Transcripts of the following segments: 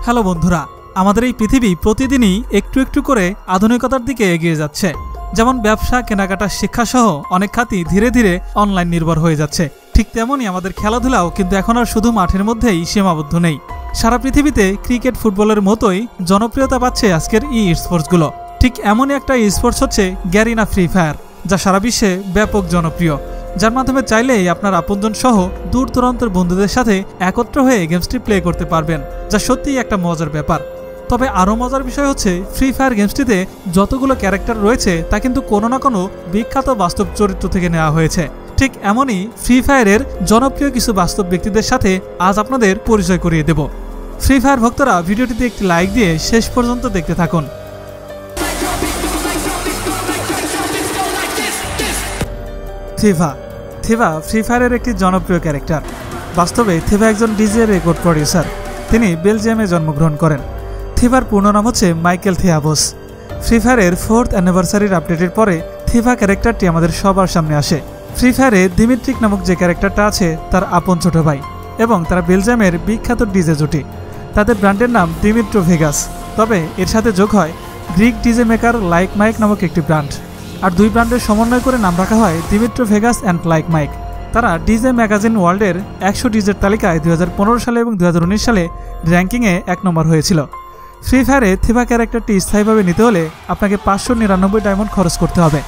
Hello বন্ধুরা, আমাদের এই পৃথিবী প্রতিদিনই একটু একটু করে আধুনিকতার দিকে এগিয়ে যাচ্ছে। যেমন ব্যবসা, কেনাকাটা, শিক্ষা সহ অনেক খাতই ধীরে ধীরে অনলাইন নির্ভর হয়ে যাচ্ছে। ঠিক তেমনই আমাদের খেলাধুলাও কিন্তু এখন আর শুধু মাঠের মধ্যেই সীমাবদ্ধ নেই। সারা পৃথিবীতে ক্রিকেট, ফুটবলের মতোই জনপ্রিয়তা পাচ্ছে আজকের স্পোর্টসগুলো। ঠিক এমনই একটা স্পোর্টস হচ্ছে গ্যারিনা ফ্রি ফায়ার, যা সারা বিশ্বে ব্যাপক জনপ্রিয়, যার মাধ্যমে চাইলেই আপনার আপনজন সহ দূর দূরান্তের বন্ধুদের সাথে একত্র হয়ে গেমসটি প্লে করতে পারবেন, যা সত্যিই একটা মজার ব্যাপার। তবে আরও মজার বিষয় হচ্ছে ফ্রি ফায়ার গেমসটিতে যতগুলো ক্যারেক্টার রয়েছে তা কিন্তু কোনো না কোনো বিখ্যাত বাস্তব চরিত্র থেকে নেওয়া হয়েছে। ঠিক এমনই ফ্রি ফায়ারের জনপ্রিয় কিছু বাস্তব ব্যক্তিদের সাথে আজ আপনাদের পরিচয় করিয়ে দেব। ফ্রি ফায়ার ভক্তরা ভিডিওটিতে একটি লাইক দিয়ে শেষ পর্যন্ত দেখতে থাকুন। থিভা ফ্রি ফায়ারের একটি জনপ্রিয় ক্যারেক্টার। বাস্তবে থিভা একজন ডিজে রেকর্ড প্রডিউসার। তিনি বেলজিয়ামে জন্মগ্রহণ করেন। থিভার পূর্ণ নাম হচ্ছে মাইকেল থিয়াবোস। ফ্রি ফায়ারের 4th অ্যানিভার্সারির আপডেটের পরে থিভা ক্যারেক্টারটি আমাদের সবার সামনে আসে। ফ্রি ফায়ারে দিমিত্রিক নামক যে ক্যারেক্টারটা আছে তার আপন ছোট ভাই, এবং তারা বেলজিয়ামের বিখ্যাত ডিজে জুটি। তাদের ব্র্যান্ডের নাম দিমিত্রো ভেগাস। তবে এর সাথে যোগ হয় Greek DJ maker Like Mike নামক একটি ব্র্যান্ড। আর দুই ব্র্যান্ডের সমন্বয় করে নাম রাখা হয় Dimitri Vegas and Like Mike. তারা ডিজে ম্যাগাজিন ওয়ার্ল্ডের 100 ডিজের তালিকায় 2015 সালে এবং 2019 সালে র্যাঙ্কিংয়ে 1 নম্বর হয়েছিল। ফ্রি ফায়ারে থিভা ক্যারেক্টারটি স্থায়ীভাবে নিতে হলে আপনাকে 599 ডায়মন্ড খরচ করতে হবে।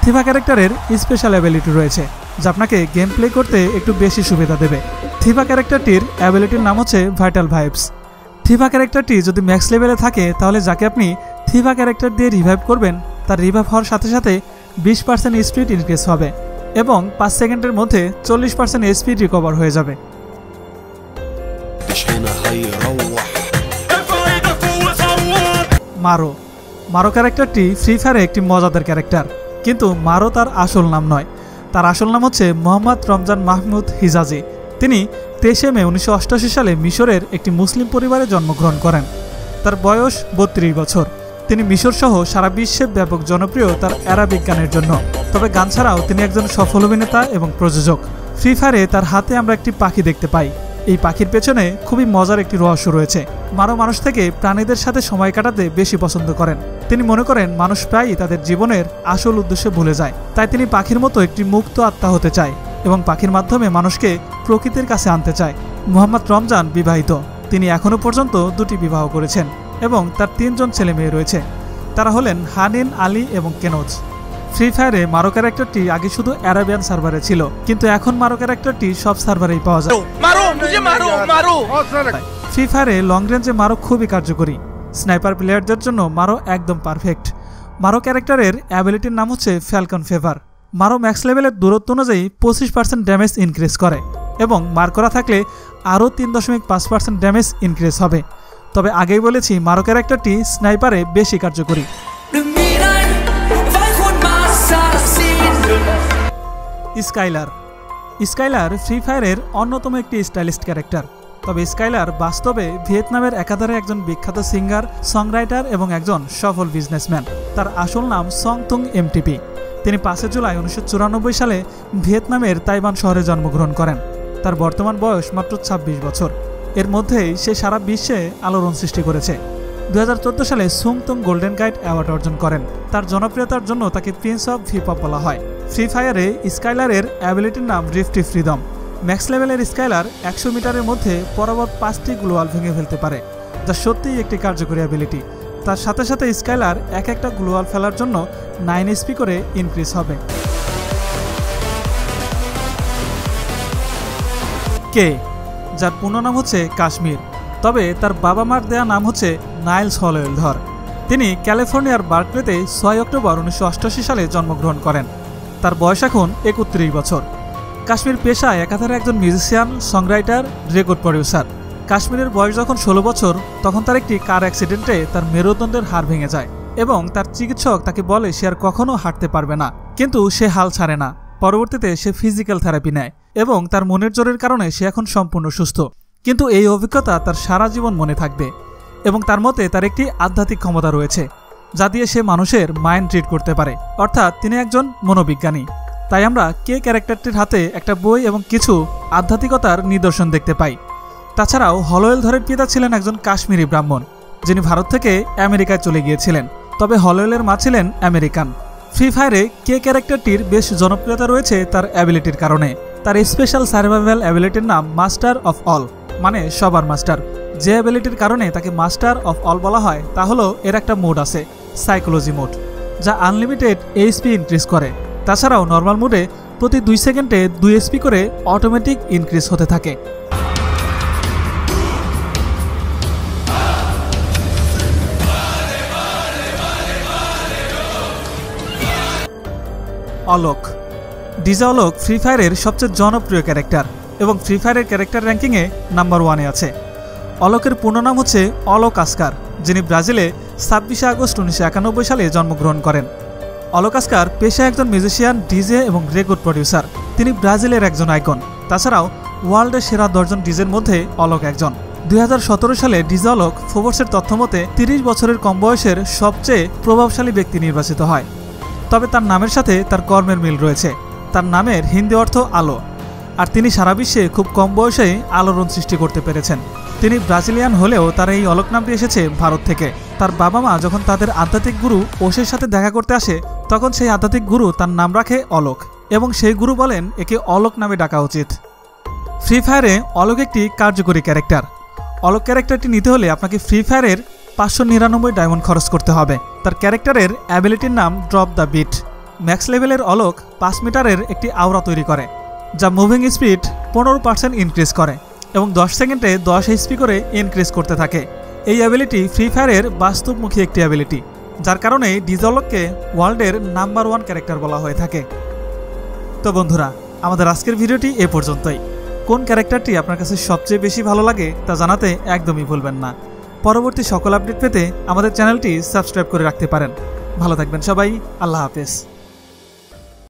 থিভা ক্যারেক্টারের স্পেশাল অ্যাবিলিটি রয়েছে, যা আপনাকে গেম প্লে করতে একটু বেশি সুবিধা দেবে। থিভা ক্যারেক্টারটির অ্যাবিলিটির নাম হচ্ছে ভাইটাল ভাইবস। থিভা ক্যারেক্টারটি যদি ম্যাক্স লেভেলে থাকে, তাহলে যাকে আপনি থিভা ক্যারেক্টার দিয়ে রিভাইভ করবেন তার রিভাইভ হওয়ার সাথে সাথে 20% স্পিড ইনক্রিজ হবে এবং 5 সেকেন্ডের মধ্যে 40% স্পিড রিকভার হয়ে যাবে। মারো ক্যারেক্টারটি ফ্রি ফায়ারে একটি মজাদার ক্যারেক্টার, কিন্তু মারো তার আসল নাম নয়। তার আসল নাম হচ্ছে মোহাম্মদ রমজান মাহমুদ হিজাজি। তিনি 23 মে 1988 সালে মিশরের একটি মুসলিম পরিবারে জন্মগ্রহণ করেন। তার বয়স 32 বছর। তিনি মিশর সহ সারা বিশ্বে ব্যাপক জনপ্রিয় তার অ্যারাবিক গানের জন্য। তবে গান ছাড়াও তিনি একজন সফল অভিনেতা এবং প্রযোজক। ফ্রি ফায়ারে তার হাতে আমরা একটি পাখি দেখতে পাই। এই পাখির পেছনে খুবই মজার একটি রহস্য রয়েছে। মারো মানুষ থেকে প্রাণীদের সাথে সময় কাটাতে বেশি পছন্দ করেন। তিনি মনে করেন মানুষ প্রায়ই তাদের জীবনের আসল উদ্দেশ্য ভুলে যায়, তাই তিনি পাখির মতো একটি মুক্ত আত্মা হতে চায় এবং পাখির মাধ্যমে মানুষকে প্রকৃতির কাছে আনতে চায়। মোহাম্মদ রমজান বিবাহিত। তিনি এখনও পর্যন্ত 2টি বিবাহ করেছেন এবং তার 3 জন ছেলে মেয়ে রয়েছে। তারা হলেন হানিন, আলী এবং কেনোজ। ফ্রি ফায়ারে মারো ক্যারেক্টারটি আগে শুধু অ্যারাবিয়ান সার্ভারে ছিল, কিন্তু এখন মারো ক্যারেক্টারটি সব সার্ভারেই পাওয়া যায়। ফ্রি ফায়ারে লং রেঞ্জে মারো খুবই কার্যকরী। স্নাইপার প্লেয়ারদের জন্য মারো একদম পারফেক্ট। মারো ক্যারেক্টারের অ্যাবিলিটির নাম হচ্ছে ফ্যালকন ফেভার। মারো ম্যাক্স লেভেলের দূরত্ব অনুযায়ী 25% ড্যামেজ ইনক্রিজ করে এবং মার করা থাকলে আরও 3.5% ড্যামেজ ইনক্রিজ হবে। তবে আগেই বলেছি মারো ক্যারেক্টারটি স্নাইপারে বেশি কার্যকরী। স্কাইলার ফ্রি ফায়ারের অন্যতম একটি স্টাইলিস্ট ক্যারেক্টার। তবে স্কাইলার বাস্তবে ভিয়েতনামের একাধারে একজন বিখ্যাত সিঙ্গার, সংরাইটার এবং একজন সফল বিজনেসম্যান। তার আসল নাম সং তুং এমটিপি। তিনি 5 জুলাই 1994 সালে ভিয়েতনামের তাইওয়ান শহরে জন্মগ্রহণ করেন। তার বর্তমান বয়স মাত্র 26 বছর। এর মধ্যেই সে সারা বিশ্বে আলোড়ন সৃষ্টি করেছে। 2014 সালে সুং তুং গোল্ডেন গাইড অ্যাওয়ার্ড অর্জন করেন। তার জনপ্রিয়তার জন্য তাকে প্রিন্স অফ হিপ হপ বলা হয়। ফ্রি ফায়ারে স্কাইলারের অ্যাবিলিটির নাম রিফটি ফ্রিডম। ম্যাক্স লেভেলের স্কাইলার 100 মিটারের মধ্যে পরবর্তী 5টি গ্লোয়াল ভেঙে ফেলতে পারে, যা সত্যিই একটি কার্যকরী অ্যাবিলিটি। তার সাথে সাথে স্কাইলার একটা গ্লোয়াল ফেলার জন্য 9 এসপি করে ইনক্রিজ হবে। যার পূর্ণ নাম হচ্ছে কাশ্মীর, তবে তার বাবা মার দেয়া নাম হচ্ছে নাইলস হলওয়েলধর। তিনি ক্যালিফোর্নিয়ার বার্কলেতে 6 অক্টোবর 1988 সালে জন্মগ্রহণ করেন। তার বয়স এখন 31 বছর। কাশ্মীর পেশায় একাধারে একজন মিউজিশিয়ান, সংরাইটার, রেকর্ড প্রডিউসার। কাশ্মীরের বয়স যখন 16 বছর, তখন তার একটি কার অ্যাক্সিডেন্টে তার মেরুদণ্ডের হাড় ভেঙে যায় এবং তার চিকিৎসক তাকে বলে সে আর কখনো হাঁটতে পারবে না, কিন্তু সে হাল ছাড়ে না। পরবর্তীতে সে ফিজিক্যাল থেরাপি নেয় এবং তার মনের জোরের কারণে সে এখন সম্পূর্ণ সুস্থ। কিন্তু এই অভিজ্ঞতা তার সারা জীবন মনে থাকবে এবং তার মতে তার একটি আধ্যাত্মিক ক্ষমতা রয়েছে, যা দিয়ে সে মানুষের মাইন্ড ট্রিট করতে পারে। অর্থাৎ তিনি একজন মনোবিজ্ঞানী। তাই আমরা ক্যারেক্টারটির হাতে একটা বই এবং কিছু আধ্যাত্মিকতার নিদর্শন দেখতে পাই। তাছাড়াও হলওয়েলধরের পিতা ছিলেন একজন কাশ্মীরি ব্রাহ্মণ, যিনি ভারত থেকে আমেরিকায় চলে গিয়েছিলেন, তবে হলওয়েলের মা ছিলেন আমেরিকান। ফ্রি ফায়ারে কে ক্যারেক্টারটির বেশ জনপ্রিয়তা রয়েছে তার অ্যাবিলিটির কারণে। তার স্পেশাল সার্ভাইভাল অ্যাবিলিটির নাম মাস্টার অফ অল, মানে সবার মাস্টার। যে অ্যাবিলিটির কারণে তাকে মাস্টার অফ অল বলা হয় তা হলো এর একটা মোড আছে, সাইকোলজি মোড, যা আনলিমিটেড এইচপি ইনক্রিজ করে। তাছাড়াও নর্মাল মোডে প্রতি 2 সেকেন্ডে 2 এইচপি করে অটোমেটিক ইনক্রিজ হতে থাকে। অলোক। ডিজে অলোক ফ্রি ফায়ারের সবচেয়ে জনপ্রিয় ক্যারেক্টার এবং ফ্রি ফায়ারের ক্যারেক্টার র্যাঙ্কিংয়ে নাম্বার 1-এ আছে। অলোকের পূর্ণ নাম হচ্ছে অলোক আসকার, যিনি ব্রাজিলে 26 আগস্ট 1991 সালে জন্মগ্রহণ করেন। অলোক আসকার পেশায় একজন মিউজিশিয়ান, ডিজে এবং রেকর্ড প্রডিউসার। তিনি ব্রাজিলের একজন আইকন। তাছাড়াও ওয়ার্ল্ডের সেরা 10 জন ডিজের মধ্যে অলোক একজন। 2017 সালে ডিজে অলোক ফোর্বসের তথ্যমতে 30 বছরের কম বয়সের সবচেয়ে প্রভাবশালী ব্যক্তি নির্বাচিত হয়। তবে তার নামের সাথে তার কর্মের মিল রয়েছে। তার নামের হিন্দি অর্থ আলো, আর তিনি সারা বিশ্বে খুব কম বয়সেই আলোড়ন সৃষ্টি করতে পেরেছেন। তিনি ব্রাজিলিয়ান হলেও তার এই অলোক নামটি এসেছে ভারত থেকে। তার বাবা মা যখন তাদের আধ্যাত্মিক গুরু ওশের সাথে দেখা করতে আসে, তখন সেই আধ্যাত্মিক গুরু তার নাম রাখে অলোক, এবং সেই গুরু বলেন একে অলোক নামে ডাকা উচিত। ফ্রি ফায়ারে অলোক একটি কার্যকরী ক্যারেক্টার। অলোক ক্যারেক্টারটি নিতে হলে আপনাকে ফ্রি ফায়ারের 599 ডায়মন্ড খরচ করতে হবে। তার ক্যারেক্টারের অ্যাবিলিটির নাম ড্রপ দ্য বিট। ম্যাক্স লেভেলের অলোক 5 মিটারের একটি আওরা তৈরি করে, যা মুভিং স্পিড 15% ইনক্রিজ করে এবং 10 সেকেন্ডে 10 এইচপি করে ইনক্রিজ করতে থাকে। এই অ্যাবিলিটি ফ্রি ফায়ারের বাস্তবমুখী একটি অ্যাবিলিটি, যার কারণে ডিজে অলোককে ওয়ার্ল্ডের নাম্বার 1 ক্যারেক্টার বলা হয়ে থাকে। তো বন্ধুরা, আমাদের আজকের ভিডিওটি এ পর্যন্তই। কোন ক্যারেক্টারটি আপনার কাছে সবচেয়ে বেশি ভালো লাগে তা জানাতে একদমই ভুলবেন না। পরবর্তী সকল আপডেট পেতে আমাদের চ্যানেলটি সাবস্ক্রাইব করে রাখতে পারেন। ভালো থাকবেন সবাই, আল্লাহ হাফেজ।